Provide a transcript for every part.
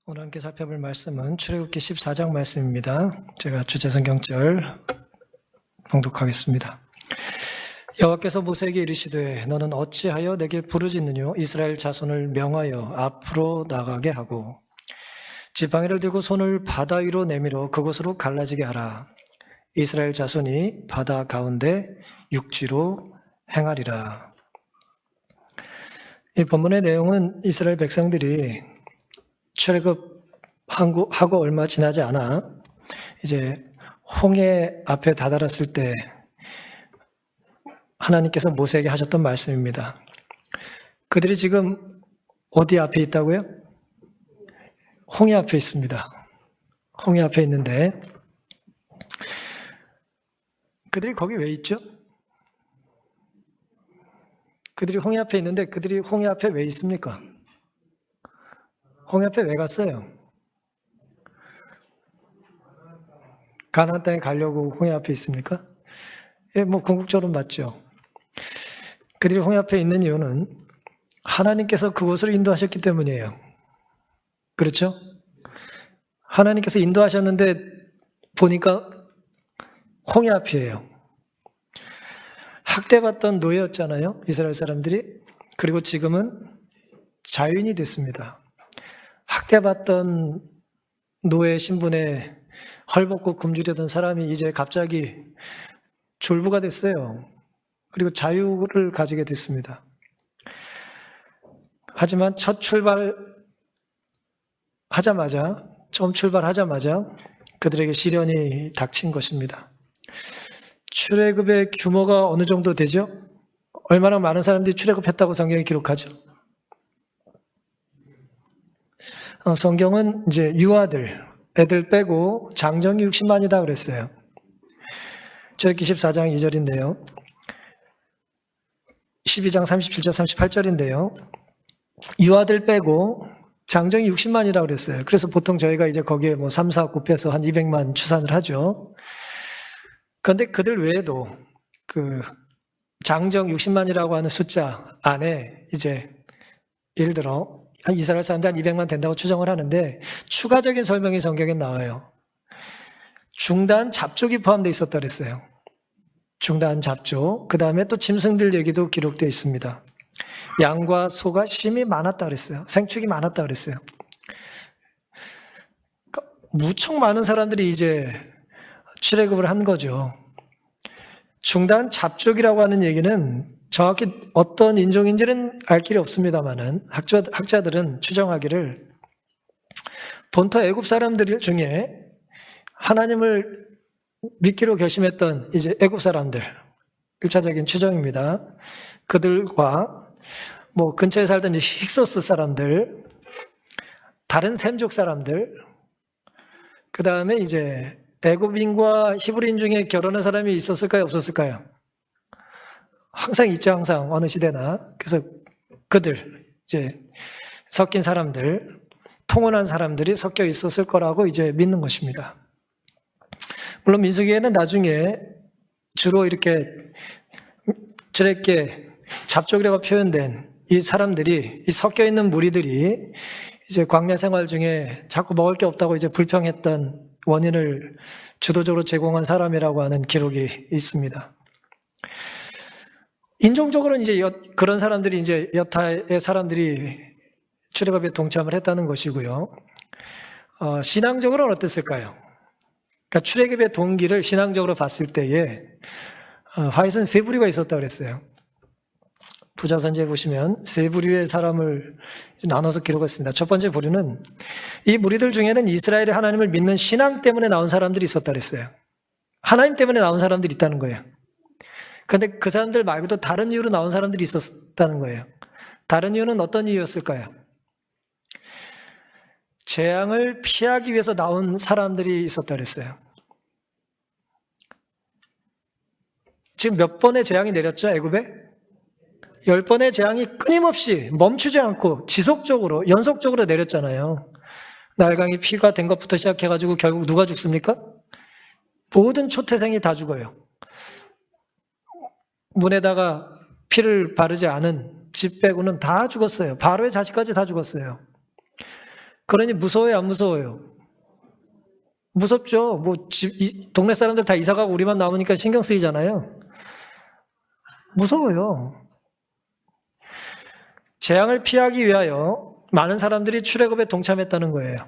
오늘 함께 살펴볼 말씀은 출애굽기 14장 말씀입니다. 제가 주제 성경절 봉독하겠습니다. 여호와께서 모세에게 이르시되 너는 어찌하여 내게 부르짖느뇨? 이스라엘 자손을 명하여 앞으로 나가게 하고 지팡이를 들고 손을 바다 위로 내밀어 그곳으로 갈라지게 하라. 이스라엘 자손이 바다 가운데 육지로 행하리라. 이 본문의 내용은 이스라엘 백성들이 출애굽하고 얼마 지나지 않아 이제 홍해 앞에 다다랐을 때 하나님께서 모세에게 하셨던 말씀입니다. 그들이 지금 어디 앞에 있다고요? 홍해 앞에 있습니다. 홍해 앞에 있는데 그들이 거기 왜 있죠? 그들이 홍해 앞에 있는데 그들이 홍해 앞에 왜 있습니까? 홍해 앞에 왜 갔어요? 가나안 땅에 가려고 홍해 앞에 있습니까? 예, 궁극적으로 맞죠. 그들이 홍해 앞에 있는 이유는 하나님께서 그곳으로 인도하셨기 때문이에요. 그렇죠? 하나님께서 인도하셨는데 보니까 홍해 앞이에요. 학대받던 노예였잖아요, 이스라엘 사람들이. 그리고 지금은 자유인이 됐습니다. 학대받던 노예 신분에 헐벗고 굶주리던 사람이 이제 갑자기 졸부가 됐어요. 그리고 자유를 가지게 됐습니다. 하지만 처음 출발하자마자 그들에게 시련이 닥친 것입니다. 출애굽의 규모가 어느 정도 되죠? 얼마나 많은 사람들이 출애굽했다고 성경이 기록하죠? 성경은 이제 유아들, 애들 빼고 장정이 60만이다 그랬어요. 출애굽기 14장 2절인데요. 12장 37절 38절인데요. 유아들 빼고 장정이 60만이라고 그랬어요. 그래서 보통 저희가 이제 거기에 3, 4 곱해서 한 200만 추산을 하죠. 그런데 그들 외에도 그 장정 60만이라고 하는 숫자 안에 이제 예를 들어 이스라엘 사람들 한 200만 된다고 추정을 하는데 추가적인 설명이 성경에 나와요. 중단 잡족이 포함되어 있었다 그랬어요. 중단 잡족. 그 다음에 또 짐승들 얘기도 기록되어 있습니다. 양과 소가 심히 많았다 그랬어요. 생축이 많았다 그랬어요. 그러니까 무척 많은 사람들이 이제 출애굽을 한 거죠. 중단 잡족이라고 하는 얘기는 정확히 어떤 인종인지는 알 길이 없습니다만은 학자들은 추정하기를 본토 애굽 사람들 중에 하나님을 믿기로 결심했던 이제 애굽 사람들, 1차적인 추정입니다. 그들과 근처에 살던 힉소스 사람들, 다른 셈족 사람들, 그 다음에 이제 애굽인과 히브리인 중에 결혼한 사람이 있었을까요? 없었을까요? 항상 있죠, 항상 어느 시대나. 그래서 그들 이제 섞인 사람들, 통혼한 사람들이 섞여 있었을 거라고 이제 믿는 것입니다. 물론 민수기에는 나중에 주로 이렇게 출애굽기 잡족이라고 표현된 이 사람들이, 이 섞여 있는 무리들이 이제 광야 생활 중에 자꾸 먹을 게 없다고 이제 불평했던 원인을 주도적으로 제공한 사람이라고 하는 기록이 있습니다. 인종적으로는 이제 그런 사람들이 이제 여타의 사람들이 출애굽에 동참을 했다는 것이고요. 신앙적으로는 어땠을까요? 그러니까 출애굽의 동기를 신앙적으로 봤을 때에 화이트는 세 부류가 있었다고 그랬어요. 부자선지에 보시면 세 부류의 사람을 나눠서 기록했습니다. 첫 번째 부류는 이 무리들 중에는 이스라엘의 하나님을 믿는 신앙 때문에 나온 사람들이 있었다고 그랬어요. 하나님 때문에 나온 사람들이 있다는 거예요. 그런데 그 사람들 말고도 다른 이유로 나온 사람들이 있었다는 거예요. 다른 이유는 어떤 이유였을까요? 재앙을 피하기 위해서 나온 사람들이 있었다고 그랬어요. 지금 몇 번의 재앙이 내렸죠, 애굽에? 10번의 재앙이 끊임없이 멈추지 않고 지속적으로, 연속적으로 내렸잖아요. 날강이 피가 된 것부터 시작해가지고 결국 누가 죽습니까? 모든 초태생이 다 죽어요. 문에다가 피를 바르지 않은 집 빼고는 다 죽었어요. 바로의 자식까지 다 죽었어요. 그러니 무서워요, 안 무서워요? 무섭죠. 뭐 동네 사람들 다 이사가고 우리만 남으니까 신경 쓰이잖아요. 무서워요. 재앙을 피하기 위하여 많은 사람들이 출애굽에 동참했다는 거예요.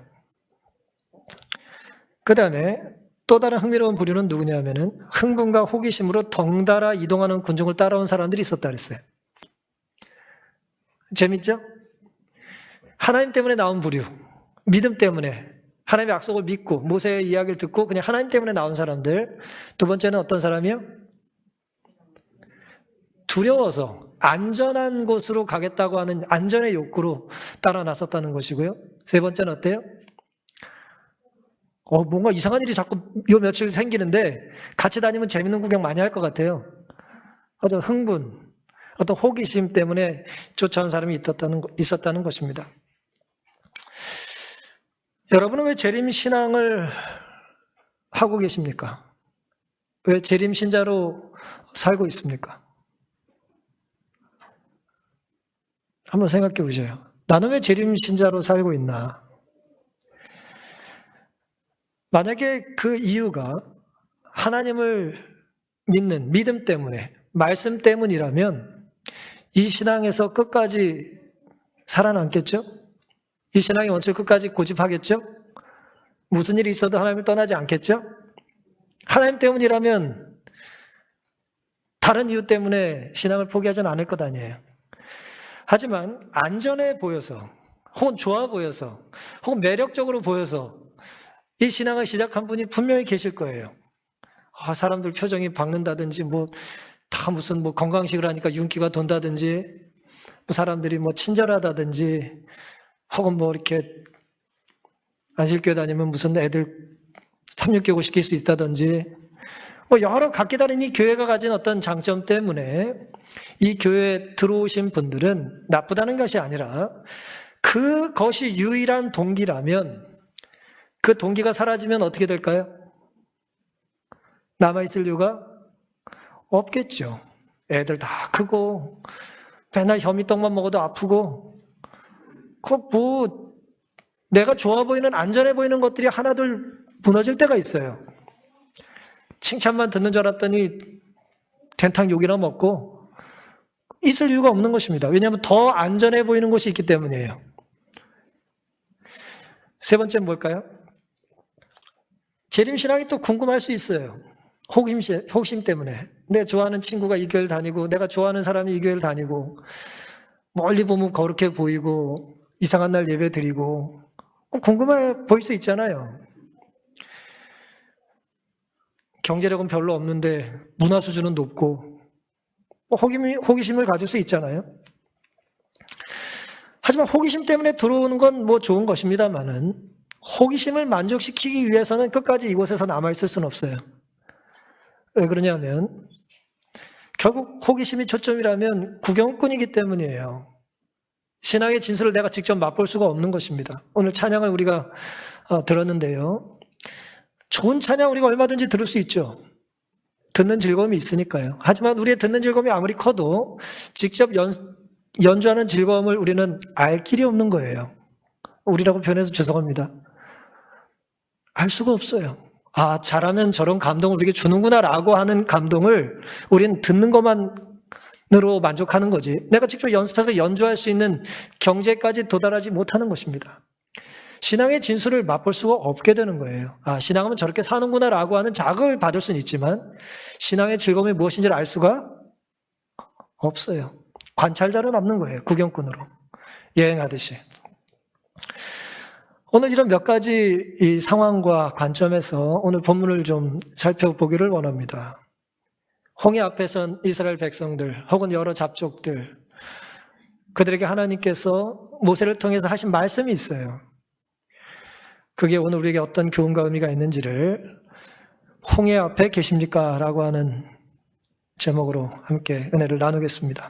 그 다음에 또 다른 흥미로운 부류는 누구냐면은 흥분과 호기심으로 덩달아 이동하는 군중을 따라온 사람들이 있었다 그랬어요. 재밌죠? 하나님 때문에 나온 부류, 믿음 때문에 하나님의 약속을 믿고 모세의 이야기를 듣고 그냥 하나님 때문에 나온 사람들. 두 번째는 어떤 사람이요? 두려워서 안전한 곳으로 가겠다고 하는 안전의 욕구로 따라 나섰다는 것이고요. 세 번째는 어때요? 뭔가 이상한 일이 자꾸 요 며칠 생기는데 같이 다니면 재밌는 구경 많이 할 것 같아요. 어떤 흥분, 어떤 호기심 때문에 쫓아온 사람이 있었다는 것입니다. 여러분은 왜 재림 신앙을 하고 계십니까? 왜 재림 신자로 살고 있습니까? 한번 생각해 보세요. 나는 왜 재림 신자로 살고 있나? 만약에 그 이유가 하나님을 믿는 믿음 때문에, 말씀 때문이라면 이 신앙에서 끝까지 살아남겠죠? 이 신앙의 원칙을 끝까지 고집하겠죠? 무슨 일이 있어도 하나님을 떠나지 않겠죠? 하나님 때문이라면 다른 이유 때문에 신앙을 포기하지는 않을 것 아니에요. 하지만 안전해 보여서 혹은 좋아 보여서 혹은 매력적으로 보여서 이 신앙을 시작한 분이 분명히 계실 거예요. 사람들 표정이 밝는다든지 다 무슨 건강식을 하니까 윤기가 돈다든지 사람들이 친절하다든지 혹은 이렇게 안식교회 다니면 무슨 애들 탐육교고 시킬 수 있다든지 여러 각기 다른 이 교회가 가진 어떤 장점 때문에 이 교회에 들어오신 분들은 나쁘다는 것이 아니라 그것이 유일한 동기라면 그 동기가 사라지면 어떻게 될까요? 남아있을 이유가 없겠죠. 애들 다 크고 맨날 혀미떡만 먹어도 아프고 내가 좋아 보이는 안전해 보이는 것들이 하나둘 무너질 때가 있어요. 칭찬만 듣는 줄 알았더니 된탕 욕이나 먹고 있을 이유가 없는 것입니다. 왜냐하면 더 안전해 보이는 곳이 있기 때문이에요. 세 번째는 뭘까요? 재림신앙이 또 궁금할 수 있어요. 호기심 때문에. 내가 좋아하는 친구가 이 교회를 다니고 내가 좋아하는 사람이 이 교회를 다니고 멀리 보면 거룩해 보이고 이상한 날 예배 드리고 궁금해 보일 수 있잖아요. 경제력은 별로 없는데 문화 수준은 높고 호기심을 가질 수 있잖아요. 하지만 호기심 때문에 들어오는 건 좋은 것입니다만은 호기심을 만족시키기 위해서는 끝까지 이곳에서 남아있을 수는 없어요. 왜 그러냐면 결국 호기심이 초점이라면 구경꾼이기 때문이에요. 신앙의 진수를 내가 직접 맛볼 수가 없는 것입니다. 오늘 찬양을 우리가 들었는데요. 좋은 찬양 우리가 얼마든지 들을 수 있죠. 듣는 즐거움이 있으니까요. 하지만 우리의 듣는 즐거움이 아무리 커도 직접 연주하는 즐거움을 우리는 알 길이 없는 거예요. 우리라고 표현해서 죄송합니다. 알 수가 없어요. 잘하면 저런 감동을 우리에게 주는구나 라고 하는 감동을 우리는 듣는 것만으로 만족하는 거지 내가 직접 연습해서 연주할 수 있는 경지까지 도달하지 못하는 것입니다. 신앙의 진수를 맛볼 수가 없게 되는 거예요. 신앙은 저렇게 사는구나 라고 하는 자극을 받을 수는 있지만 신앙의 즐거움이 무엇인지를 알 수가 없어요. 관찰자로 남는 거예요. 구경꾼으로 여행하듯이. 오늘 이런 몇 가지 이 상황과 관점에서 오늘 본문을 좀 살펴보기를 원합니다. 홍해 앞에선 이스라엘 백성들 혹은 여러 잡족들 그들에게 하나님께서 모세를 통해서 하신 말씀이 있어요. 그게 오늘 우리에게 어떤 교훈과 의미가 있는지를 홍해 앞에 계십니까? 라고 하는 제목으로 함께 은혜를 나누겠습니다.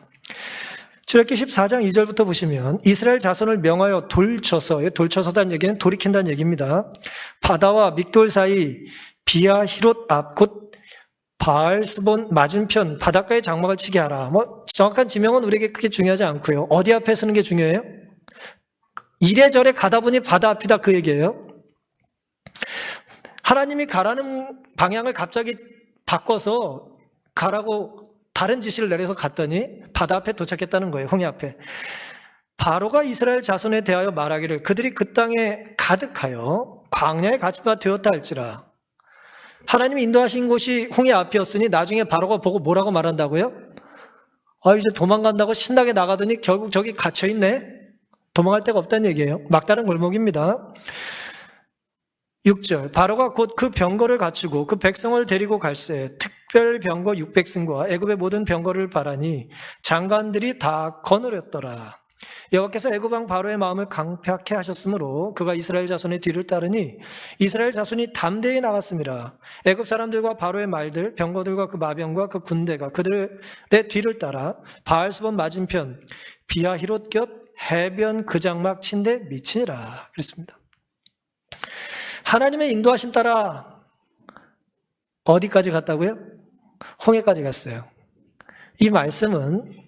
출애굽기 14장 2절부터 보시면 이스라엘 자손을 명하여 돌쳐서다는 얘기는 돌이킨다는 얘기입니다. 바다와 믹돌 사이 비아 히롯 앞 곧 바알스본 맞은편 바닷가에 장막을 치게 하라. 정확한 지명은 우리에게 크게 중요하지 않고요. 어디 앞에 서는 게 중요해요? 이래저래 가다 보니 바다 앞이다 그 얘기예요. 하나님이 가라는 방향을 갑자기 바꿔서 가라고 다른 지시를 내려서 갔더니 바다 앞에 도착했다는 거예요. 홍해 앞에. 바로가 이스라엘 자손에 대하여 말하기를 그들이 그 땅에 가득하여 광야의 갇힌바 되었다 할지라. 하나님이 인도하신 곳이 홍해 앞이었으니 나중에 바로가 보고 뭐라고 말한다고요? 이제 도망간다고 신나게 나가더니 결국 저기 갇혀있네? 도망갈 데가 없다는 얘기예요. 막다른 골목입니다. 6절 바로가 곧 그 병거를 갖추고 그 백성을 데리고 갈새 특별 병거 600승과 애굽의 모든 병거를 바라니 장관들이 다 거느렸더라. 여호와께서 애굽 왕 바로의 마음을 강팍해 하셨으므로 그가 이스라엘 자손의 뒤를 따르니 이스라엘 자손이 담대히 나갔습니다. 애굽 사람들과 바로의 말들 병거들과 그 마병과 그 군대가 그들의 뒤를 따라 바알스본 맞은편 비하히롯 곁 해변 그 장막 친데 미치니라 그랬습니다. 하나님의 인도하심 따라 어디까지 갔다고요? 홍해까지 갔어요. 이 말씀은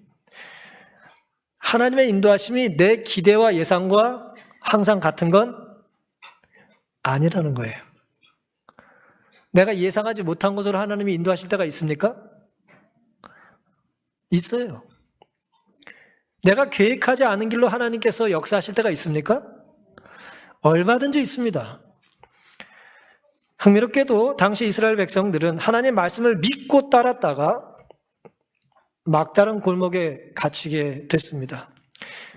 하나님의 인도하심이 내 기대와 예상과 항상 같은 건 아니라는 거예요. 내가 예상하지 못한 곳으로 하나님이 인도하실 때가 있습니까? 있어요. 내가 계획하지 않은 길로 하나님께서 역사하실 때가 있습니까? 얼마든지 있습니다. 흥미롭게도 당시 이스라엘 백성들은 하나님의 말씀을 믿고 따랐다가 막다른 골목에 갇히게 됐습니다.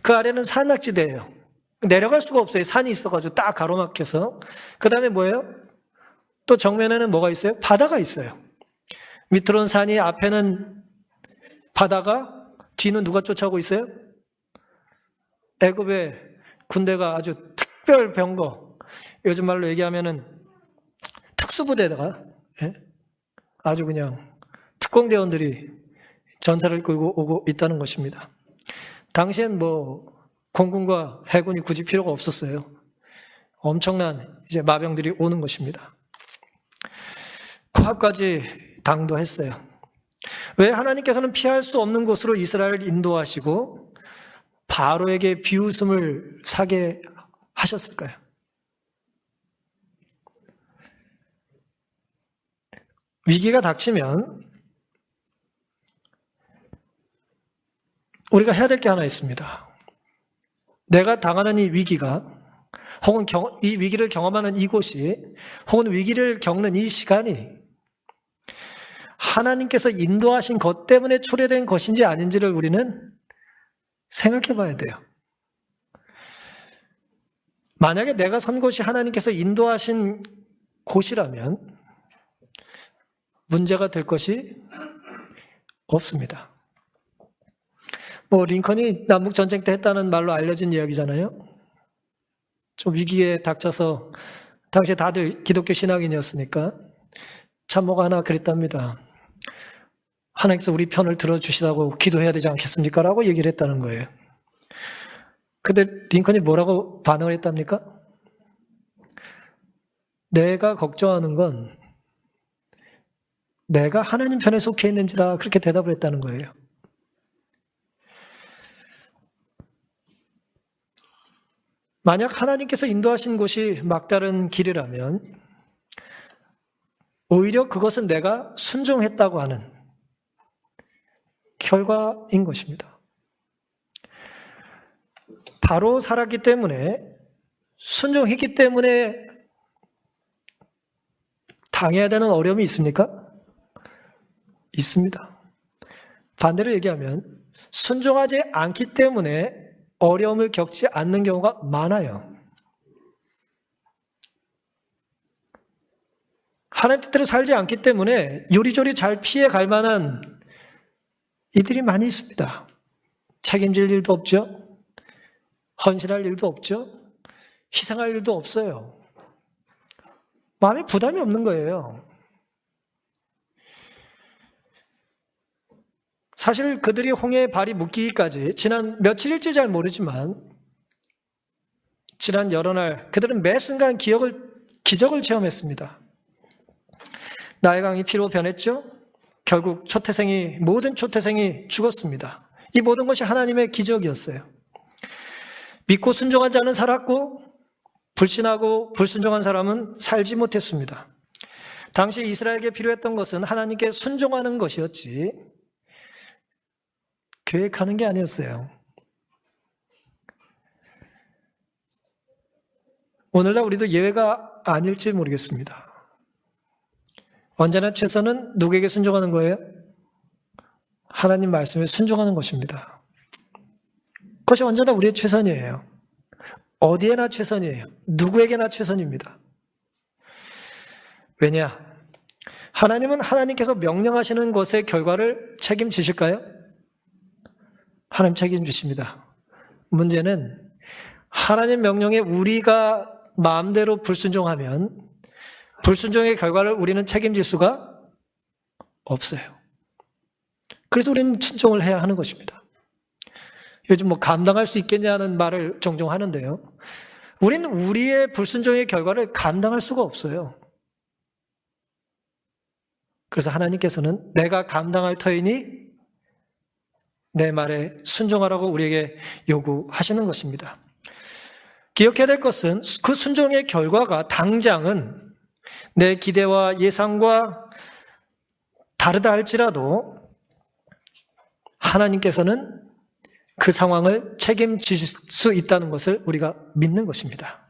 그 아래는 산악지대예요. 내려갈 수가 없어요. 산이 있어가지고 딱 가로막혀서. 그 다음에 뭐예요? 또 정면에는 뭐가 있어요? 바다가 있어요. 밑으로는 산이, 앞에는 바다가, 뒤는 누가 쫓아오고 있어요? 애굽의 군대가 아주 특별 병거, 요즘 말로 얘기하면은 특수부대다가 아주 그냥 특공대원들이 전차를 끌고 오고 있다는 것입니다. 당시엔 공군과 해군이 굳이 필요가 없었어요. 엄청난 이제 마병들이 오는 것입니다. 코앞까지 당도했어요. 왜 하나님께서는 피할 수 없는 곳으로 이스라엘을 인도하시고 바로에게 비웃음을 사게 하셨을까요? 위기가 닥치면 우리가 해야 될 게 하나 있습니다. 내가 당하는 이 위기가 혹은 이 위기를 경험하는 이곳이 혹은 위기를 겪는 이 시간이 하나님께서 인도하신 것 때문에 초래된 것인지 아닌지를 우리는 생각해 봐야 돼요. 만약에 내가 선 곳이 하나님께서 인도하신 곳이라면 문제가 될 것이 없습니다. 링컨이 남북전쟁 때 했다는 말로 알려진 이야기잖아요. 좀 위기에 닥쳐서 당시에 다들 기독교 신앙인이었으니까 참모가 하나 그랬답니다. 하나님께서 우리 편을 들어주시라고 기도해야 되지 않겠습니까? 라고 얘기를 했다는 거예요. 근데 링컨이 뭐라고 반응을 했답니까? 내가 걱정하는 건 내가 하나님 편에 속해 있는지라 그렇게 대답을 했다는 거예요. 만약 하나님께서 인도하신 곳이 막다른 길이라면 오히려 그것은 내가 순종했다고 하는 결과인 것입니다. 바로 살았기 때문에 순종했기 때문에 당해야 되는 어려움이 있습니까? 있습니다. 반대로 얘기하면 순종하지 않기 때문에 어려움을 겪지 않는 경우가 많아요. 하나님 뜻대로 살지 않기 때문에 요리조리 잘 피해 갈 만한 이들이 많이 있습니다. 책임질 일도 없죠. 헌신할 일도 없죠. 희생할 일도 없어요. 마음에 부담이 없는 거예요. 사실 그들이 홍해에 발이 묶이기까지 지난 며칠일지 잘 모르지만 지난 여러 날 그들은 매 순간 기적을 체험했습니다. 나일강이 피로 변했죠. 결국 모든 초태생이 죽었습니다. 이 모든 것이 하나님의 기적이었어요. 믿고 순종한 자는 살았고 불신하고 불순종한 사람은 살지 못했습니다. 당시 이스라엘에게 필요했던 것은 하나님께 순종하는 것이었지 계획하는 게 아니었어요. 오늘날 우리도 예외가 아닐지 모르겠습니다. 언제나 최선은 누구에게 순종하는 거예요? 하나님 말씀에 순종하는 것입니다. 그것이 언제나 우리의 최선이에요. 어디에나 최선이에요. 누구에게나 최선입니다. 왜냐? 하나님은 하나님께서 명령하시는 것의 결과를 책임지실까요? 하나님 책임지십니다. 문제는 하나님 명령에 우리가 마음대로 불순종하면 불순종의 결과를 우리는 책임질 수가 없어요. 그래서 우리는 순종을 해야 하는 것입니다. 요즘 감당할 수 있겠냐는 말을 종종 하는데요. 우리는 우리의 불순종의 결과를 감당할 수가 없어요. 그래서 하나님께서는 내가 감당할 터이니 내 말에 순종하라고 우리에게 요구하시는 것입니다. 기억해야 될 것은 그 순종의 결과가 당장은 내 기대와 예상과 다르다 할지라도 하나님께서는 그 상황을 책임질 수 있다는 것을 우리가 믿는 것입니다.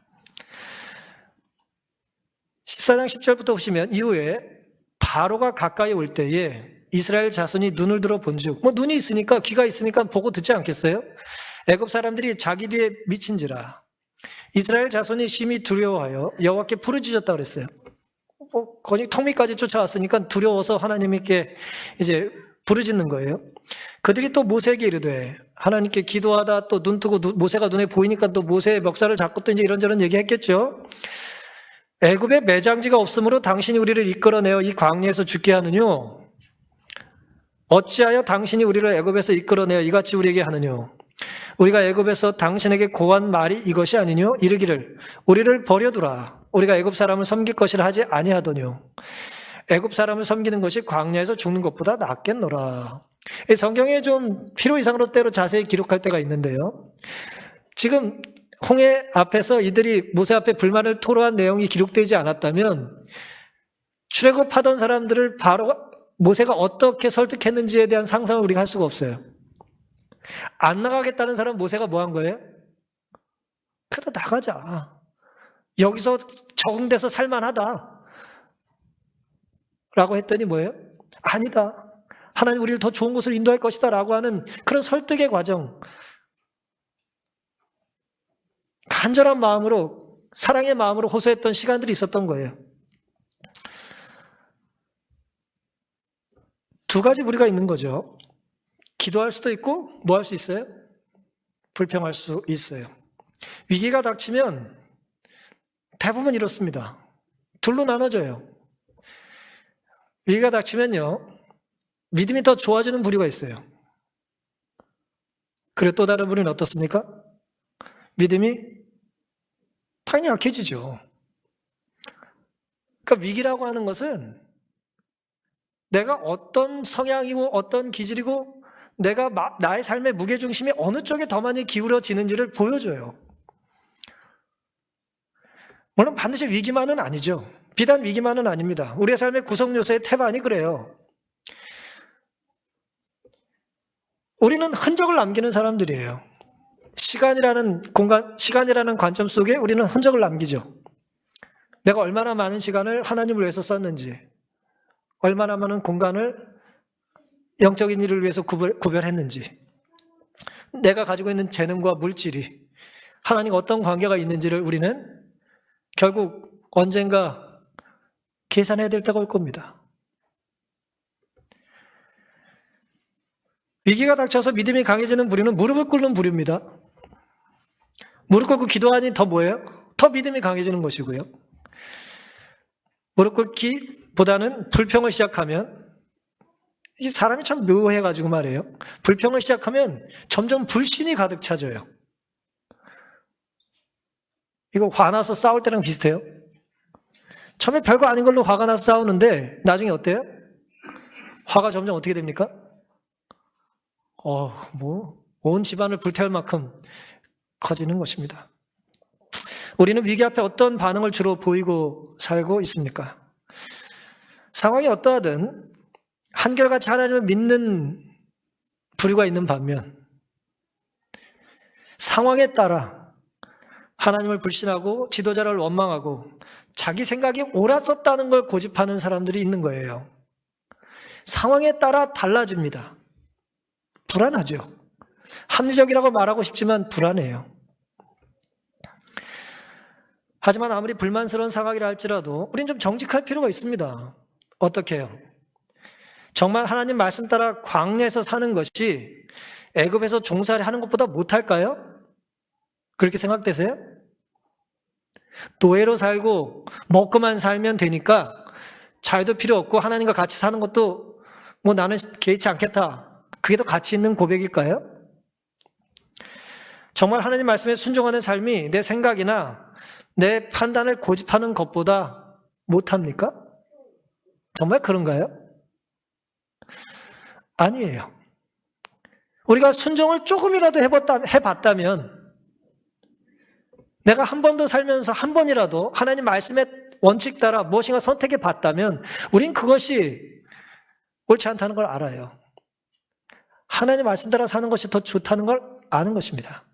14장 10절부터 보시면 이후에 바로가 가까이 올 때에 이스라엘 자손이 눈을 들어 본즉 눈이 있으니까 귀가 있으니까 보고 듣지 않겠어요? 애굽 사람들이 자기 뒤에 미친지라 이스라엘 자손이 심히 두려워하여 여호와께 부르짖었다 그랬어요. 거의 턱밑까지 쫓아왔으니까 두려워서 하나님께 이제 부르짖는 거예요. 그들이 또 모세에게 이르되 하나님께 기도하다 또 눈 뜨고 모세가 눈에 보이니까 또 모세의 멱살을 잡고 또 이제 이런저런 얘기했겠죠. 애굽에 매장지가 없으므로 당신이 우리를 이끌어내어 이 광야에서 죽게 하느뇨? 어찌하여 당신이 우리를 애굽에서 이끌어내어 이같이 우리에게 하느뇨? 우리가 애굽에서 당신에게 고한 말이 이것이 아니뇨? 이르기를 우리를 버려두라. 우리가 애굽 사람을 섬길 것이라 하지 아니하더뇨? 애굽 사람을 섬기는 것이 광야에서 죽는 것보다 낫겠노라. 성경에 좀 필요 이상으로 때로 자세히 기록할 때가 있는데요. 지금 홍해 앞에서 이들이 모세 앞에 불만을 토로한 내용이 기록되지 않았다면 출애굽하던 사람들을 바로 모세가 어떻게 설득했는지에 대한 상상을 우리가 할 수가 없어요. 안 나가겠다는 사람 모세가 뭐 한 거예요? 그래도 나가자. 여기서 적응돼서 살만하다. 라고 했더니 뭐예요? 아니다. 하나님 우리를 더 좋은 곳으로 인도할 것이다 라고 하는 그런 설득의 과정. 간절한 마음으로 사랑의 마음으로 호소했던 시간들이 있었던 거예요. 두 가지 무리가 있는 거죠. 기도할 수도 있고 뭐 할 수 있어요? 불평할 수 있어요. 위기가 닥치면 대부분 이렇습니다. 둘로 나눠져요. 위기가 닥치면요 믿음이 더 좋아지는 부류가 있어요. 그리고 또 다른 부류는 어떻습니까? 믿음이 당연히 약해지죠. 그러니까 위기라고 하는 것은 내가 어떤 성향이고 어떤 기질이고 내가 나의 삶의 무게중심이 어느 쪽에 더 많이 기울어지는지를 보여줘요. 물론 반드시 위기만은 아니죠. 비단 위기만은 아닙니다. 우리의 삶의 구성 요소의 태반이 그래요. 우리는 흔적을 남기는 사람들이에요. 시간이라는 공간, 시간이라는 관점 속에 우리는 흔적을 남기죠. 내가 얼마나 많은 시간을 하나님을 위해서 썼는지, 얼마나 많은 공간을 영적인 일을 위해서 구별했는지, 내가 가지고 있는 재능과 물질이 하나님과 어떤 관계가 있는지를 우리는 결국 언젠가 계산해야 될 때가 올 겁니다. 위기가 닥쳐서 믿음이 강해지는 부류는 무릎을 꿇는 부류입니다. 무릎 꿇고 기도하니 더 뭐예요? 더 믿음이 강해지는 것이고요. 무릎 꿇기보다는 불평을 시작하면, 이 사람이 참 묘해가지고 말이에요. 불평을 시작하면 점점 불신이 가득 차져요. 이거 화나서 싸울 때랑 비슷해요. 처음에 별거 아닌 걸로 화가 나서 싸우는데 나중에 어때요? 화가 점점 어떻게 됩니까? 온 집안을 불태울 만큼 커지는 것입니다. 우리는 위기 앞에 어떤 반응을 주로 보이고 살고 있습니까? 상황이 어떠하든 한결같이 하나님을 믿는 부류가 있는 반면 상황에 따라 하나님을 불신하고 지도자를 원망하고 자기 생각이 옳았었다는 걸 고집하는 사람들이 있는 거예요. 상황에 따라 달라집니다. 불안하죠. 합리적이라고 말하고 싶지만 불안해요. 하지만 아무리 불만스러운 상황이라 할지라도 우린 좀 정직할 필요가 있습니다. 어떻게 해요? 정말 하나님 말씀 따라 광야에서 사는 것이 애굽에서 종살이 하는 것보다 못할까요? 그렇게 생각되세요? 노예로 살고 먹고만 살면 되니까 자유도 필요 없고 하나님과 같이 사는 것도 뭐 나는 개의치 않겠다. 그게 더 가치 있는 고백일까요? 정말 하나님 말씀에 순종하는 삶이 내 생각이나 내 판단을 고집하는 것보다 못합니까? 정말 그런가요? 아니에요. 우리가 순종을 조금이라도 해봤다면 내가 한 번도 살면서 한 번이라도 하나님 말씀의 원칙 따라 무엇인가 선택해 봤다면 우린 그것이 옳지 않다는 걸 알아요. 하나님 말씀 따라 사는 것이 더 좋다는 걸 아는 것입니다.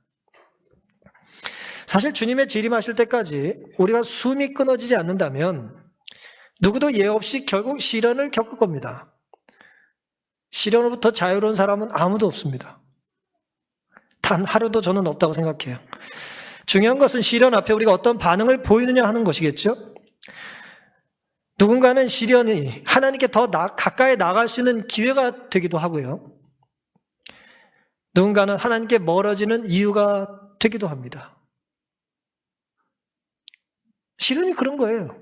사실 주님의 재림하실 때까지 우리가 숨이 끊어지지 않는다면 누구도 예 없이 결국 시련을 겪을 겁니다. 시련으로부터 자유로운 사람은 아무도 없습니다. 단 하루도 저는 없다고 생각해요. 중요한 것은 시련 앞에 우리가 어떤 반응을 보이느냐 하는 것이겠죠. 누군가는 시련이 하나님께 더 가까이 나갈 수 있는 기회가 되기도 하고요. 누군가는 하나님께 멀어지는 이유가 되기도 합니다. 시련이 그런 거예요.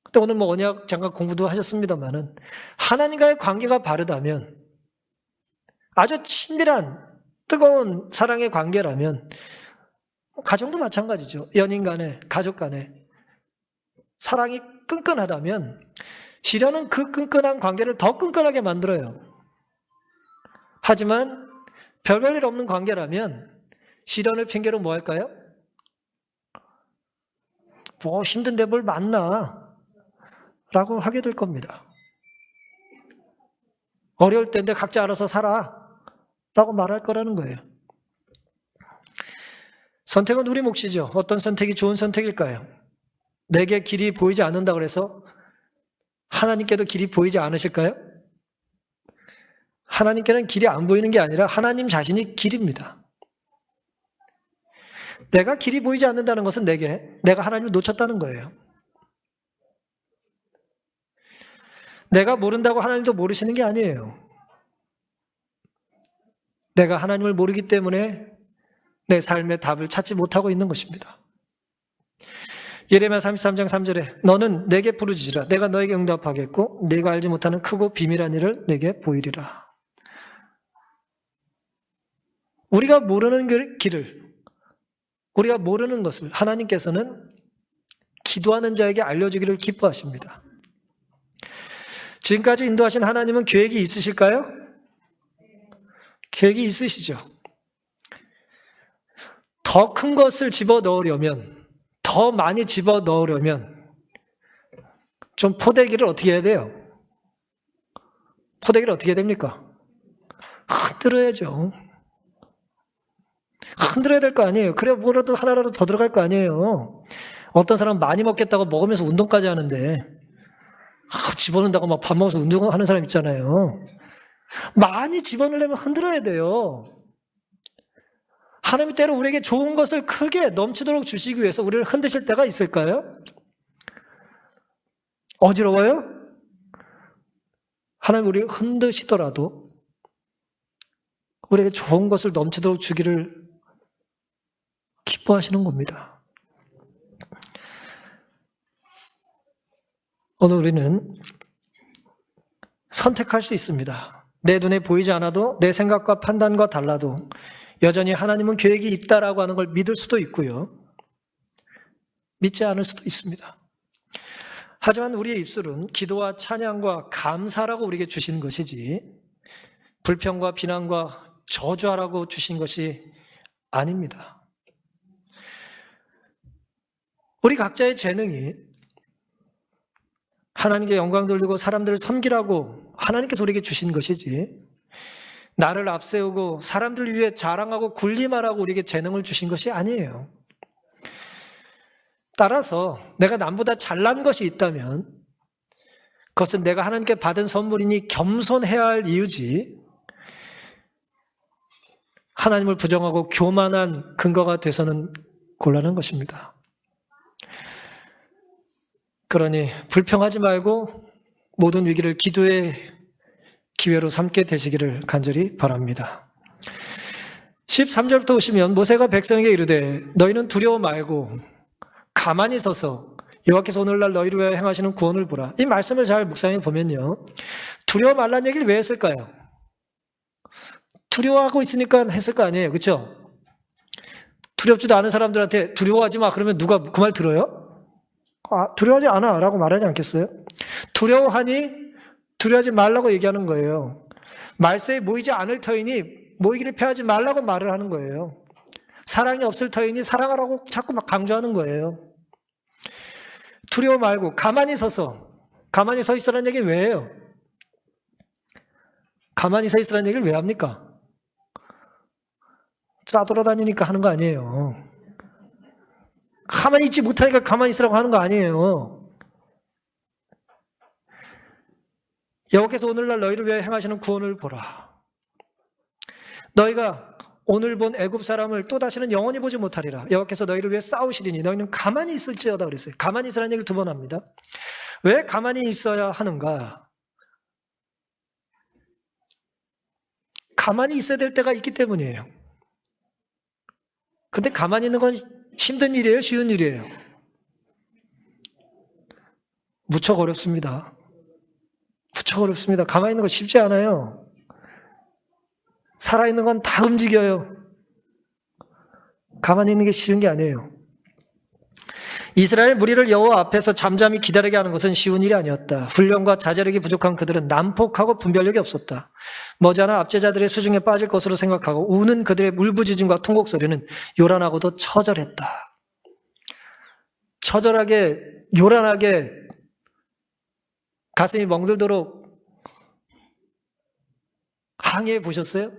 근데 오늘 뭐 언약 잠깐 공부도 하셨습니다만은 하나님과의 관계가 바르다면 아주 친밀한 뜨거운 사랑의 관계라면 가정도 마찬가지죠. 연인 간에 가족 간에 사랑이 끈끈하다면 시련은 그 끈끈한 관계를 더 끈끈하게 만들어요. 하지만 별별 없는 관계라면 시련을 핑계로 뭐 할까요? 뭐 힘든데 뭘 만나 라고 하게 될 겁니다. 어려울 때인데 각자 알아서 살아 라고 말할 거라는 거예요. 선택은 우리 몫이죠. 어떤 선택이 좋은 선택일까요? 내게 길이 보이지 않는다 그래서 하나님께도 길이 보이지 않으실까요? 하나님께는 길이 안 보이는 게 아니라 하나님 자신이 길입니다. 내가 길이 보이지 않는다는 것은 내가 하나님을 놓쳤다는 거예요. 내가 모른다고 하나님도 모르시는 게 아니에요. 내가 하나님을 모르기 때문에 내 삶의 답을 찾지 못하고 있는 것입니다. 예레미야 33장 3절에 너는 내게 부르짖으라 내가 너에게 응답하겠고 네가 알지 못하는 크고 비밀한 일을 내게 보이리라. 우리가 모르는 길을 우리가 모르는 것을 하나님께서는 기도하는 자에게 알려주기를 기뻐하십니다. 지금까지 인도하신 하나님은 계획이 있으실까요? 계획이 있으시죠. 더 큰 것을 집어넣으려면 더 많이 집어넣으려면 좀 포대기를 어떻게 해야 돼요? 포대기를 어떻게 해야 됩니까? 흔들어야죠. 흔들어야 될 거 아니에요. 그래야 뭐라도 하나라도 더 들어갈 거 아니에요. 어떤 사람은 많이 먹겠다고 먹으면서 운동까지 하는데 집어넣는다고 막 밥 먹어서 운동하는 사람 있잖아요. 많이 집어넣으려면 흔들어야 돼요. 하나님이 때로 우리에게 좋은 것을 크게 넘치도록 주시기 위해서 우리를 흔드실 때가 있을까요? 어지러워요? 하나님 우리를 흔드시더라도 우리에게 좋은 것을 넘치도록 주기를 기뻐하시는 겁니다. 오늘 우리는 선택할 수 있습니다. 내 눈에 보이지 않아도 내 생각과 판단과 달라도 여전히 하나님은 계획이 있다라고 하는 걸 믿을 수도 있고요. 믿지 않을 수도 있습니다. 하지만 우리의 입술은 기도와 찬양과 감사라고 우리에게 주신 것이지 불평과 비난과 저주하라고 주신 것이 아닙니다. 우리 각자의 재능이 하나님께 영광 돌리고 사람들을 섬기라고 하나님께서 우리에게 주신 것이지, 나를 앞세우고 사람들 위해 자랑하고 군림하라고 우리에게 재능을 주신 것이 아니에요. 따라서 내가 남보다 잘난 것이 있다면 그것은 내가 하나님께 받은 선물이니 겸손해야 할 이유지, 하나님을 부정하고 교만한 근거가 돼서는 곤란한 것입니다. 그러니 불평하지 말고 모든 위기를 기도의 기회로 삼게 되시기를 간절히 바랍니다. 13절부터 오시면 모세가 백성에게 이르되 너희는 두려워 말고 가만히 서서 여호와께서 오늘날 너희를 위하여 행하시는 구원을 보라. 이 말씀을 잘 묵상해 보면요, 두려워 말란 얘기를 왜 했을까요? 두려워하고 있으니까 했을 거 아니에요, 그렇죠? 두렵지도 않은 사람들한테 두려워하지 마 그러면 누가 그 말 들어요? 두려워하지 않아 라고 말하지 않겠어요? 두려워하니 두려워하지 말라고 얘기하는 거예요. 말세에 모이지 않을 터이니 모이기를 피하지 말라고 말을 하는 거예요. 사랑이 없을 터이니 사랑하라고 자꾸 막 강조하는 거예요. 두려워 말고 가만히 서서, 가만히 서 있으라는 얘기 왜 해요? 가만히 서 있으라는 얘기를 왜 합니까? 싸돌아다니니까 하는 거 아니에요. 가만히 있지 못하니까 가만히 있으라고 하는 거 아니에요. 여호와께서 오늘날 너희를 위해 행하시는 구원을 보라. 너희가 오늘 본 애굽 사람을 또다시는 영원히 보지 못하리라. 여호와께서 너희를 위해 싸우시리니 너희는 가만히 있을지어다 그랬어요. 가만히 있으라는 얘기를 2번 합니다. 왜 가만히 있어야 하는가? 가만히 있어야 될 때가 있기 때문이에요. 근데 가만히 있는 건 힘든 일이에요? 쉬운 일이에요? 무척 어렵습니다. 무척 어렵습니다. 가만히 있는 거 쉽지 않아요. 살아있는 건 다 움직여요. 가만히 있는 게 쉬운 게 아니에요. 이스라엘 무리를 여호와 앞에서 잠잠히 기다리게 하는 것은 쉬운 일이 아니었다. 훈련과 자제력이 부족한 그들은 난폭하고 분별력이 없었다. 머지않아 압제자들의 수중에 빠질 것으로 생각하고 우는 그들의 울부짖음과 통곡 소리는 요란하고도 처절했다. 처절하게, 요란하게 가슴이 멍들도록 항의해 보셨어요?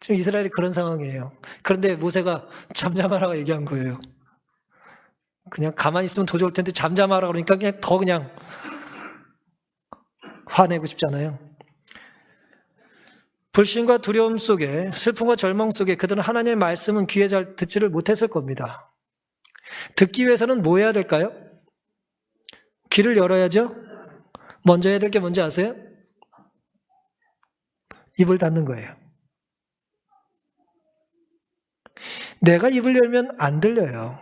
지금 이스라엘이 그런 상황이에요. 그런데 모세가 잠잠하라고 얘기한 거예요. 그냥 가만히 있으면 더 좋을 텐데 잠잠하라 그러니까 그냥 더 그냥 화내고 싶잖아요. 불신과 두려움 속에, 슬픔과 절망 속에 그들은 하나님의 말씀은 귀에 잘 듣지를 못했을 겁니다. 듣기 위해서는 뭐 해야 될까요? 귀를 열어야죠. 먼저 해야 될 게 뭔지 아세요? 입을 닫는 거예요. 내가 입을 열면 안 들려요.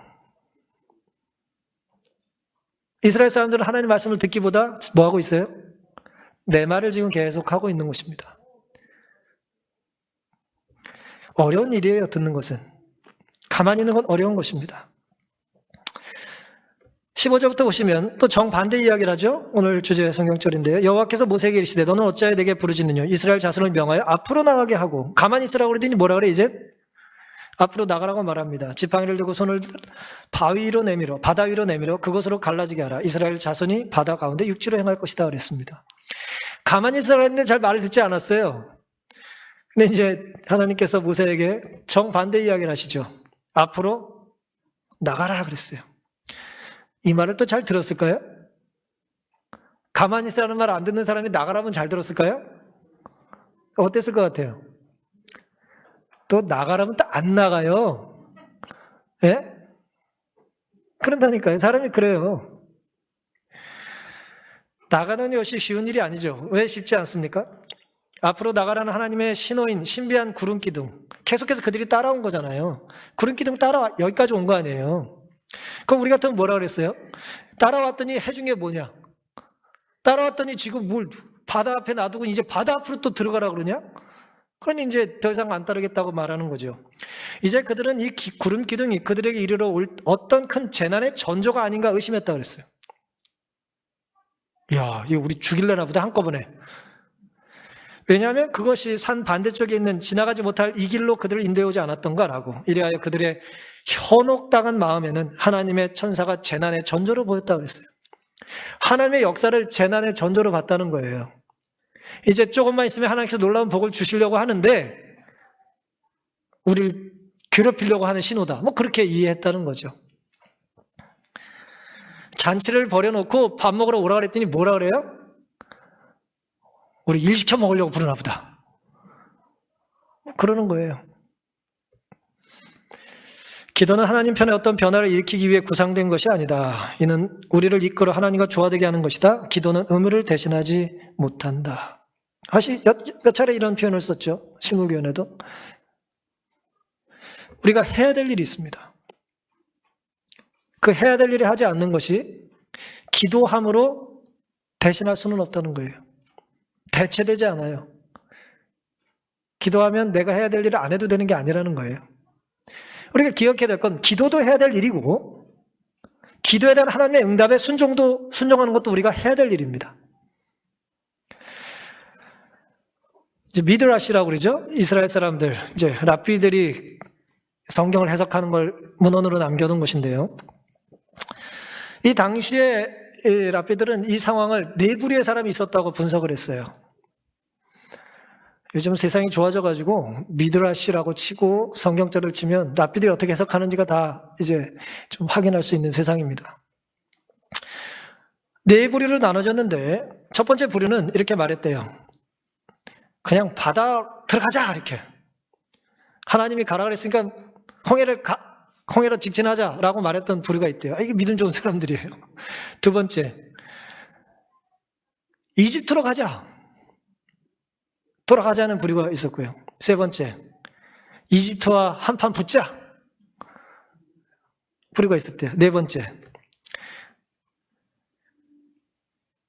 이스라엘 사람들은 하나님 말씀을 듣기보다 뭐 하고 있어요? 내 말을 지금 계속 하고 있는 것입니다. 어려운 일이에요, 듣는 것은. 가만히 있는 건 어려운 것입니다. 15절부터 보시면 또 정반대 이야기를 하죠. 오늘 주제 성경절인데요. 여호와께서 모세에게 이르시되 너는 어찌하여 내게 부르짖느냐? 이스라엘 자손을 명하여 앞으로 나가게 하고, 가만히 있으라고 그러더니 뭐라 그래 이제? 앞으로 나가라고 말합니다. 지팡이를 들고 손을 바위 위로 내밀어, 바다 위로 내밀어 그것으로 갈라지게 하라. 이스라엘 자손이 바다 가운데 육지로 행할 것이다 그랬습니다. 가만히 있으라고 했는데 잘 말을 듣지 않았어요. 근데 이제 하나님께서 모세에게 정반대 이야기를 하시죠. 앞으로 나가라 그랬어요. 이 말을 또 잘 들었을까요? 가만히 있으라는 말 안 듣는 사람이 나가라면 잘 들었을까요? 어땠을 것 같아요? 또 나가라면 또 안 나가요. 예? 그런다니까요. 사람이 그래요. 나가는 것이 쉬운 일이 아니죠. 왜 쉽지 않습니까? 앞으로 나가라는 하나님의 신호인 신비한 구름기둥, 계속해서 그들이 따라온 거잖아요. 구름기둥 따라 여기까지 온 거 아니에요. 그럼 우리 같으면 뭐라 그랬어요? 따라왔더니 해준 게 뭐냐? 따라왔더니 지금 뭘 바다 앞에 놔두고 이제 바다 앞으로 또 들어가라 그러냐? 그러니 이제 더 이상 안 따르겠다고 말하는 거죠. 이제 그들은 이 구름 기둥이 그들에게 이르러 올 어떤 큰 재난의 전조가 아닌가 의심했다 그랬어요. 야, 이거 우리 죽일래나 보다 한꺼번에. 왜냐하면 그것이 산 반대쪽에 있는 지나가지 못할 이 길로 그들을 인도해 오지 않았던가라고. 이래하여 그들의 현혹당한 마음에는 하나님의 천사가 재난의 전조로 보였다고 했어요. 하나님의 역사를 재난의 전조로 봤다는 거예요. 이제 조금만 있으면 하나님께서 놀라운 복을 주시려고 하는데 우리를 괴롭히려고 하는 신호다. 뭐 그렇게 이해했다는 거죠. 잔치를 벌여놓고 밥 먹으러 오라 그랬더니 뭐라 그래요? 우리 일 시켜 먹으려고 부르나 보다. 그러는 거예요. 기도는 하나님 편에 어떤 변화를 일으키기 위해 구상된 것이 아니다. 이는 우리를 이끌어 하나님과 조화되게 하는 것이다. 기도는 의무를 대신하지 못한다. 다시 몇 차례 이런 표현을 썼죠. 신구교연에도. 우리가 해야 될 일이 있습니다. 그 해야 될 일을 하지 않는 것이 기도함으로 대신할 수는 없다는 거예요. 대체되지 않아요. 기도하면 내가 해야 될 일을 안 해도 되는 게 아니라는 거예요. 우리가 기억해야 될 건 기도도 해야 될 일이고 기도에 대한 하나님의 응답에 순종하는 것도 우리가 해야 될 일입니다. 이제 미드라시라고 그러죠. 이스라엘 사람들, 이제 랍비들이 성경을 해석하는 걸 문헌으로 남겨둔 것인데요. 이 당시에 랍비들은 이 상황을 네 부류의 사람이 있었다고 분석을 했어요. 요즘 세상이 좋아져가지고 미드라시라고 치고 성경절을 치면 랍비들이 어떻게 해석하는지가 다 이제 좀 확인할 수 있는 세상입니다. 네 부류로 나눠졌는데 첫 번째 부류는 이렇게 말했대요. 그냥 바다 들어가자 이렇게. 하나님이 가라 그랬으니까 홍해로 직진하자라고 말했던 부류가 있대요. 이게 믿음 좋은 사람들이에요. 두 번째, 이집트로 가자. 돌아가자는 부류가 있었고요. 세 번째, 이집트와 한판 붙자. 부류가 있었대요. 네 번째,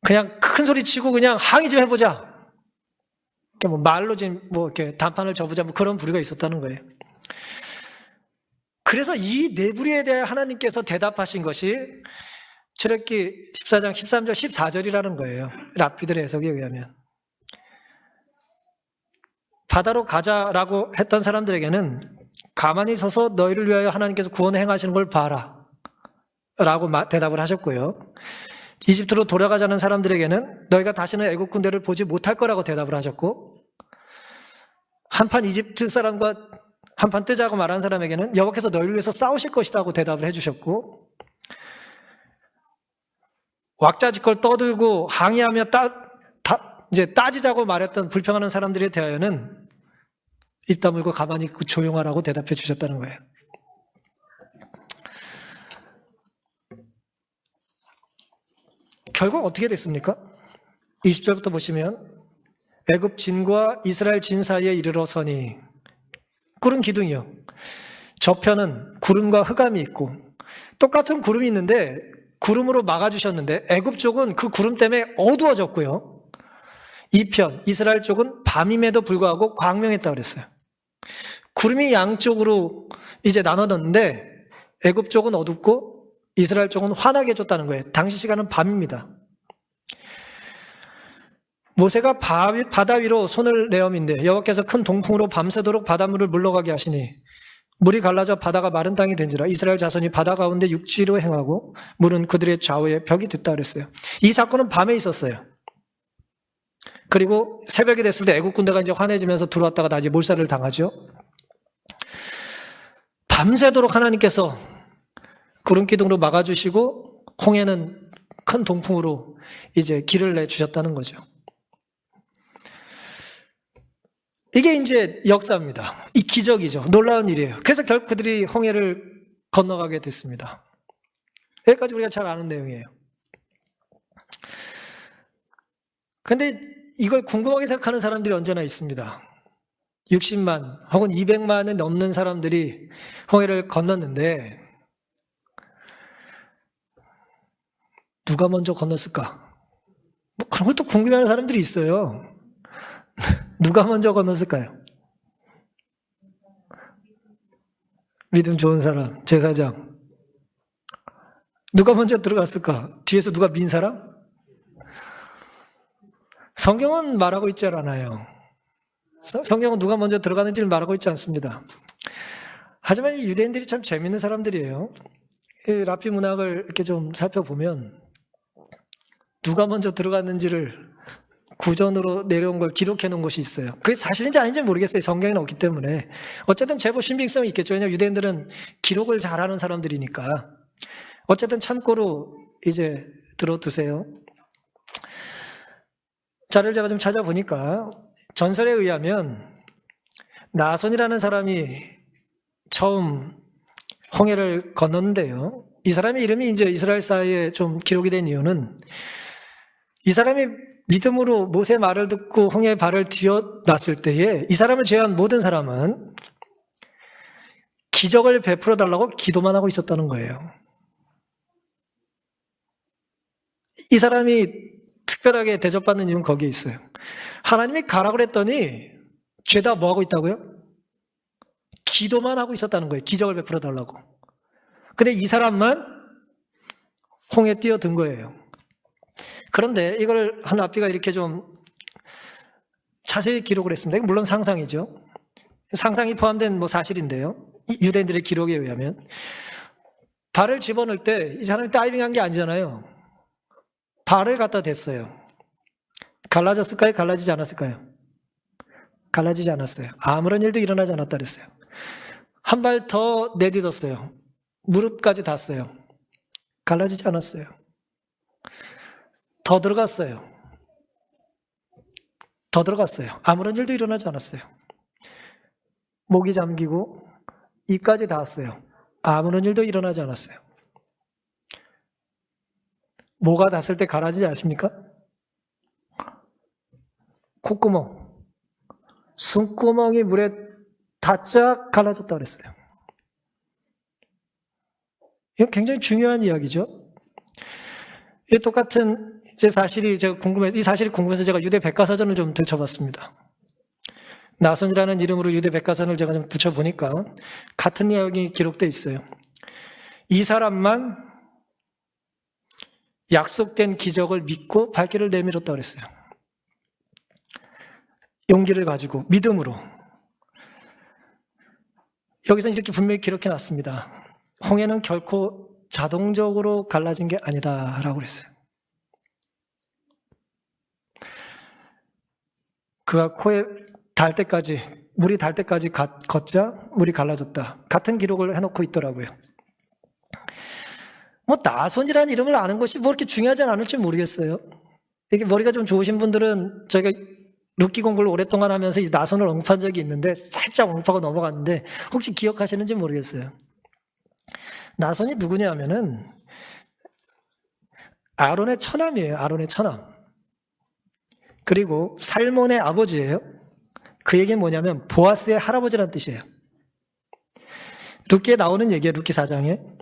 그냥 큰 소리 치고 그냥 항의 좀 해보자. 뭐 말로 좀 뭐 이렇게 단판을 접으자 뭐 그런 부류가 있었다는 거예요. 그래서 이 네 부류에 대해 하나님께서 대답하신 것이 출애굽기 14장 13절 14절이라는 거예요. 랍비들의 해석에 의하면. 바다로 가자라고 했던 사람들에게는 가만히 서서 너희를 위하여 하나님께서 구원을 행하시는 걸 봐라 라고 대답을 하셨고요. 이집트로 돌아가자는 사람들에게는 너희가 다시는 애국 군대를 보지 못할 거라고 대답을 하셨고, 한판 이집트 사람과 한판 뜨자고 말한 사람에게는 여호와께서 너희를 위해서 싸우실 것이라고 대답을 해주셨고, 왁자지껄 떠들고 항의하며 이제 따지자고 말했던 불평하는 사람들에 대하여는 입 다물고 가만히 있고 조용하라고 대답해 주셨다는 거예요. 결국 어떻게 됐습니까? 20절부터 보시면 애굽 진과 이스라엘 진 사이에 이르러서니, 구름 기둥이요. 저편은 구름과 흑암이 있고 똑같은 구름이 있는데 구름으로 막아주셨는데 애굽 쪽은 그 구름 때문에 어두워졌고요. 이편 이스라엘 쪽은 밤임에도 불구하고 광명했다고 그랬어요. 구름이 양쪽으로 이제 나눠졌는데 애굽 쪽은 어둡고 이스라엘 쪽은 환하게 해줬다는 거예요. 당시 시간은 밤입니다. 모세가 바다 위로 손을 내어민데 여호와께서 큰 동풍으로 밤새도록 바닷물을 물러가게 하시니 물이 갈라져 바다가 마른 땅이 된지라. 이스라엘 자손이 바다 가운데 육지로 행하고 물은 그들의 좌우에 벽이 됐다 그랬어요. 이 사건은 밤에 있었어요. 그리고 새벽이 됐을 때 애국 군대가 이제 환해지면서 들어왔다가 다시 몰살을 당하죠. 밤새도록 하나님께서 구름 기둥으로 막아주시고 홍해는 큰 동풍으로 이제 길을 내주셨다는 거죠. 이게 이제 역사입니다. 이 기적이죠. 놀라운 일이에요. 그래서 결국 그들이 홍해를 건너가게 됐습니다. 여기까지 우리가 잘 아는 내용이에요. 근데 이걸 궁금하게 생각하는 사람들이 언제나 있습니다. 60만 혹은 200만은 넘는 사람들이 홍해를 건넜는데 누가 먼저 건넜을까? 뭐 그런 것도 궁금해하는 사람들이 있어요. 누가 먼저 건넜을까요? 믿음 좋은 사람, 제사장. 누가 먼저 들어갔을까? 뒤에서 누가 민 사람? 성경은 말하고 있지 않아요. 성경은 누가 먼저 들어가는지를 말하고 있지 않습니다. 하지만 이 유대인들이 참 재밌는 사람들이에요. 이 랍비 문학을 이렇게 좀 살펴보면 누가 먼저 들어갔는지를 구전으로 내려온 걸 기록해 놓은 것이 있어요. 그게 사실인지 아닌지 모르겠어요. 성경에는 없기 때문에. 어쨌든 제법 신빙성이 있겠죠. 왜냐하면 유대인들은 기록을 잘하는 사람들이니까. 어쨌든 참고로 이제 들어두세요. 자료를 제가 좀 찾아보니까 전설에 의하면 나손이라는 사람이 처음 홍해를 건넜는데요. 이 사람의 이름이 이제 이스라엘 사이에 좀 기록이 된 이유는 이 사람이 믿음으로 모세 말을 듣고 홍해에 발을 디뎌놨을 때에 이 사람을 제외한 모든 사람은 기적을 베풀어 달라고 기도만 하고 있었다는 거예요. 이 사람이 특별하게 대접받는 이유는 거기에 있어요. 하나님이 가라 그랬더니 죄다 뭐 하고 있다고요? 기도만 하고 있었다는 거예요. 기적을 베풀어 달라고. 근데 이 사람만 홍해에 뛰어든 거예요. 그런데 이걸 한 랍비가 이렇게 좀 자세히 기록을 했습니다. 물론 상상이죠. 상상이 포함된 뭐 사실인데요. 유대인들의 기록에 의하면 발을 집어넣을 때 이 사람이 다이빙한 게 아니잖아요. 발을 갖다 댔어요. 갈라졌을까요? 갈라지지 않았을까요? 갈라지지 않았어요. 아무런 일도 일어나지 않았다 그랬어요. 한 발 더 내딛었어요. 무릎까지 닿았어요. 갈라지지 않았어요. 더 들어갔어요. 더 들어갔어요. 아무런 일도 일어나지 않았어요. 목이 잠기고 입까지 닿았어요. 아무런 일도 일어나지 않았어요. 뭐가 닿았을 때 갈라지지 않습니까? 콧구멍, 숨구멍이 물에 닿자 갈라졌다고 그랬어요. 이건 굉장히 중요한 이야기죠. 이 똑같은 이제 사실이 제가 이 사실이 궁금해서 제가 유대 백과사전을 좀 들춰봤습니다. 나손이라는 이름으로 유대 백과사전을 제가 좀 붙여보니까 같은 내용이 기록되어 있어요. 이 사람만 약속된 기적을 믿고 발길을 내밀었다고 그랬어요. 용기를 가지고 믿음으로. 여기서 이렇게 분명히 기록해 놨습니다. 홍해는 결코 자동적으로 갈라진 게 아니다라고 그랬어요. 그가 코에 닿을 때까지, 물이 닿을 때까지 걷자 물이 갈라졌다. 같은 기록을 해놓고 있더라고요. 뭐 나손이라는 이름을 아는 것이 뭐 이렇게 중요하지 않을지 모르겠어요. 이게 머리가 좀 좋으신 분들은 저희가 룻기 공부를 오랫동안 하면서 이 나손을 언급한 적이 있는데 살짝 언급하고 넘어갔는데 혹시 기억하시는지 모르겠어요. 나손이 누구냐 하면은 아론의 처남이에요. 아론의 처남. 그리고 살몬의 아버지예요. 그 얘기는 뭐냐면 보아스의 할아버지라는 뜻이에요. 룻기에 나오는 얘기예요. 룻기 4장에.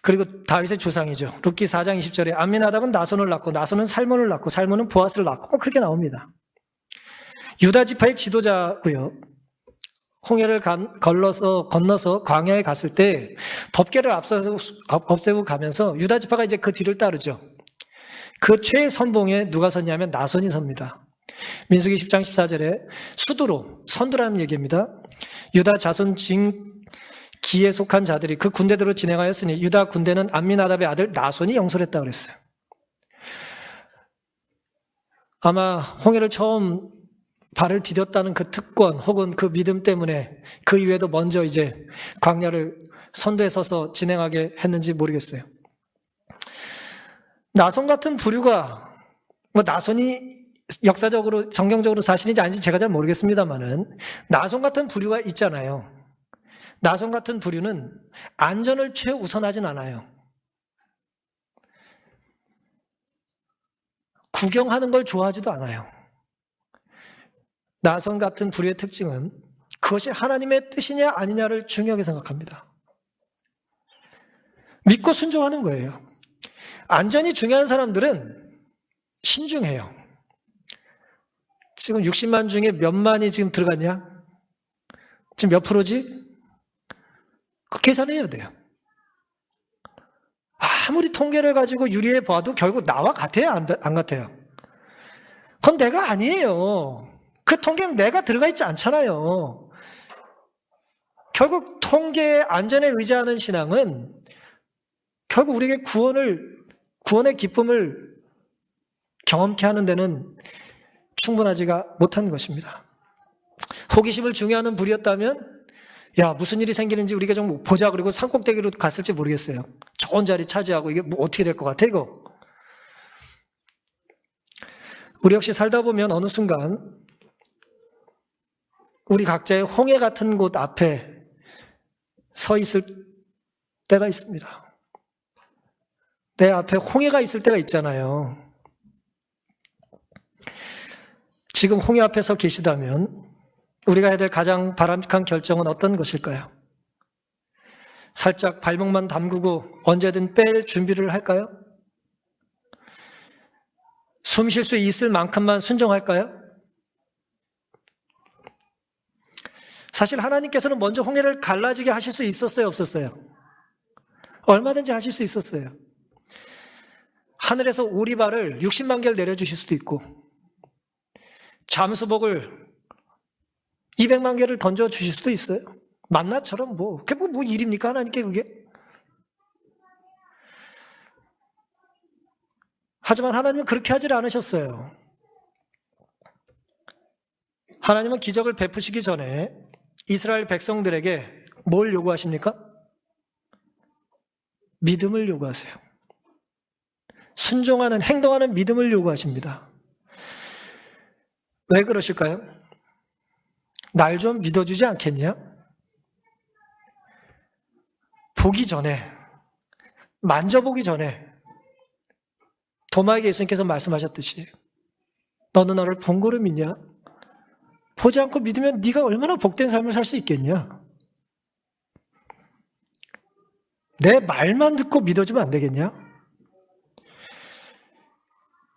그리고 다윗의 조상이죠. 룻기 4장 20절에 암미나답은 나손을 낳고 나손은 살몬을 낳고 살몬은 보아스를 낳고 그렇게 나옵니다. 유다 지파의 지도자고요. 홍해를 건너서 광야에 갔을 때 법궤를 앞세우고 가면서 유다 지파가 이제 그 뒤를 따르죠. 그 최선봉에 누가 섰냐면 나손이 섭니다. 민수기 10장 14절에 선두라는 얘기입니다. 유다 자손 기에 속한 자들이 그 군대대로 진행하였으니 유다 군대는 암미나답의 아들 나손이 영솔했다고 그랬어요. 아마 홍해를 처음 발을 디뎠다는 그 특권 혹은 그 믿음 때문에 그 이외에도 먼저 이제 광야를 선두에 서서 진행하게 했는지 모르겠어요. 나손 같은 부류가 뭐 나손이 역사적으로 성경적으로 사실인지 아닌지 제가 잘 모르겠습니다만은 나손 같은 부류가 있잖아요. 나손 같은 부류는 안전을 최우선하진 않아요. 구경하는 걸 좋아하지도 않아요. 나손 같은 부류의 특징은 그것이 하나님의 뜻이냐 아니냐를 중요하게 생각합니다. 믿고 순종하는 거예요. 안전이 중요한 사람들은 신중해요. 지금 60만 중에 몇만이 지금 들어갔냐? 지금 몇 프로지? 그 계산해야 돼요. 아무리 통계를 가지고 유리해 봐도 결국 나와 같아요? 안 같아요? 그건 내가 아니에요. 그 통계는 내가 들어가 있지 않잖아요. 결국 통계의 안전에 의지하는 신앙은 결국 우리에게 구원의 기쁨을 경험케 하는 데는 충분하지가 못한 것입니다. 호기심을 중요하는 불이었다면 야, 무슨 일이 생기는지 우리가 좀 보자. 그리고 산꼭대기로 갔을지 모르겠어요. 좋은 자리 차지하고 이게 뭐 어떻게 될 것 같아 이거. 우리 역시 살다 보면 어느 순간 우리 각자의 홍해 같은 곳 앞에 서 있을 때가 있습니다. 내 앞에 홍해가 있을 때가 있잖아요. 지금 홍해 앞에 서 계시다면 우리가 해야 될 가장 바람직한 결정은 어떤 것일까요? 살짝 발목만 담그고 언제든 뺄 준비를 할까요? 숨 쉴 수 있을 만큼만 순종할까요? 사실 하나님께서는 먼저 홍해를 갈라지게 하실 수 있었어요, 없었어요? 얼마든지 하실 수 있었어요. 하늘에서 오리발을 60만 개를 내려주실 수도 있고 잠수복을 200만 개를 던져주실 수도 있어요. 만나처럼 그게 뭐 일입니까 하나님께 그게? 하지만 하나님은 그렇게 하질 않으셨어요. 하나님은 기적을 베푸시기 전에 이스라엘 백성들에게 뭘 요구하십니까? 믿음을 요구하세요. 순종하는, 행동하는 믿음을 요구하십니다. 왜 그러실까요? 날 좀 믿어주지 않겠냐? 보기 전에, 만져보기 전에 도마에게 예수님께서 말씀하셨듯이 너는 나를 본 거로 믿냐? 보지 않고 믿으면 네가 얼마나 복된 삶을 살 수 있겠냐? 내 말만 듣고 믿어주면 안 되겠냐?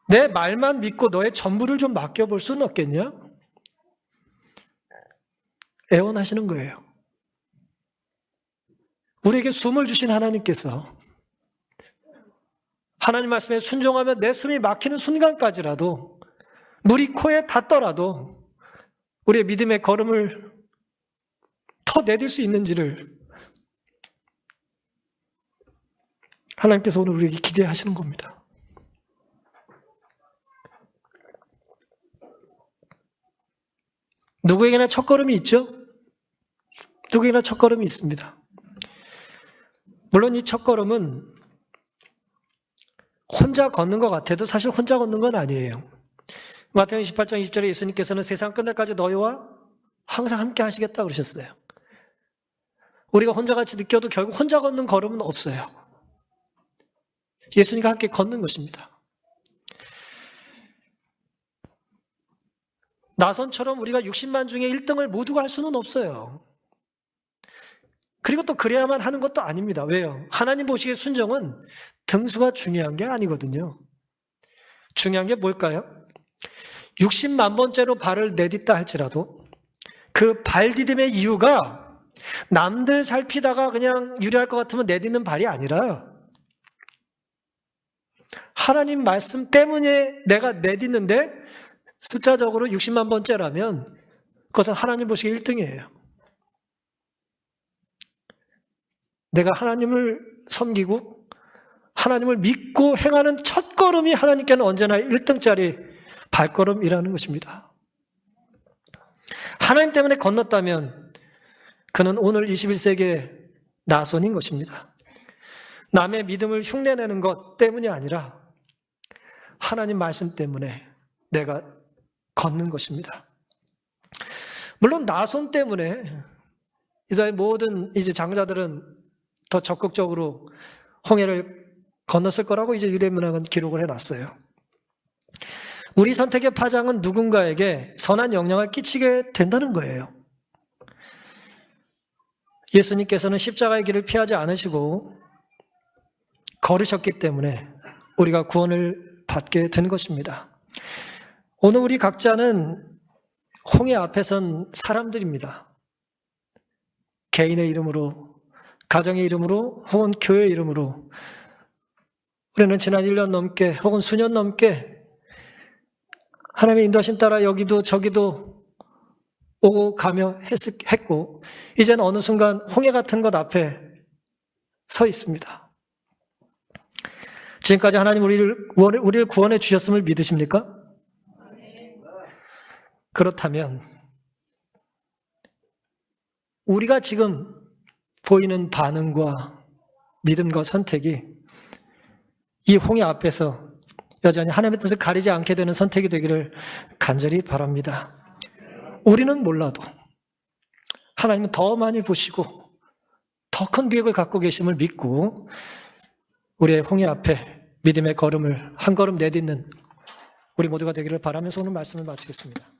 내 말만 믿고 너의 전부를 좀 맡겨볼 수는 없겠냐? 애원하시는 거예요. 우리에게 숨을 주신 하나님께서 하나님 말씀에 순종하면 내 숨이 막히는 순간까지라도 물이 코에 닿더라도 우리의 믿음의 걸음을 더 내딜 수 있는지를 하나님께서 오늘 우리에게 기대하시는 겁니다. 누구에게나 첫걸음이 있죠? 누구에게나 첫걸음이 있습니다. 물론 이 첫걸음은 혼자 걷는 것 같아도 사실 혼자 걷는 건 아니에요. 마태복음 28장 20절에 예수님께서는 세상 끝날까지 너희와 항상 함께 하시겠다 그러셨어요. 우리가 혼자같이 느껴도 결국 혼자 걷는 걸음은 없어요. 예수님과 함께 걷는 것입니다. 나선처럼 우리가 60만 중에 1등을 모두가 할 수는 없어요. 그리고 또 그래야만 하는 것도 아닙니다. 왜요? 하나님 보시기에 순종은 등수가 중요한 게 아니거든요. 중요한 게 뭘까요? 60만 번째로 발을 내딛다 할지라도 그 발 디딤의 이유가 남들 살피다가 그냥 유리할 것 같으면 내딛는 발이 아니라 하나님 말씀 때문에 내가 내딛는데 숫자적으로 60만 번째라면 그것은 하나님 보시기에 1등이에요. 내가 하나님을 섬기고 하나님을 믿고 행하는 첫 걸음이 하나님께는 언제나 1등짜리 발걸음이라는 것입니다. 하나님 때문에 건넜다면 그는 오늘 21세기의 나손인 것입니다. 남의 믿음을 흉내내는 것 때문이 아니라 하나님 말씀 때문에 내가 걷는 것입니다. 물론 나손 때문에 이다의 모든 이제 장자들은 더 적극적으로 홍해를 건넜을 거라고 이제 유대문학은 기록을 해놨어요. 우리 선택의 파장은 누군가에게 선한 영향을 끼치게 된다는 거예요. 예수님께서는 십자가의 길을 피하지 않으시고 걸으셨기 때문에 우리가 구원을 받게 된 것입니다. 오늘 우리 각자는 홍해 앞에 선 사람들입니다. 개인의 이름으로, 가정의 이름으로, 혹은 교회의 이름으로 우리는 지난 1년 넘게 혹은 수년 넘게 하나님의 인도하심 따라 여기도 저기도 오고 가며 했고 이제는 어느 순간 홍해 같은 것 앞에 서 있습니다. 지금까지 하나님 우리를 구원해 주셨음을 믿으십니까? 그렇다면 우리가 지금 보이는 반응과 믿음과 선택이 이 홍해 앞에서 여전히 하나님의 뜻을 가리지 않게 되는 선택이 되기를 간절히 바랍니다. 우리는 몰라도 하나님은 더 많이 보시고 더 큰 계획을 갖고 계심을 믿고 우리의 홍해 앞에 믿음의 걸음을 한 걸음 내딛는 우리 모두가 되기를 바라면서 오늘 말씀을 마치겠습니다.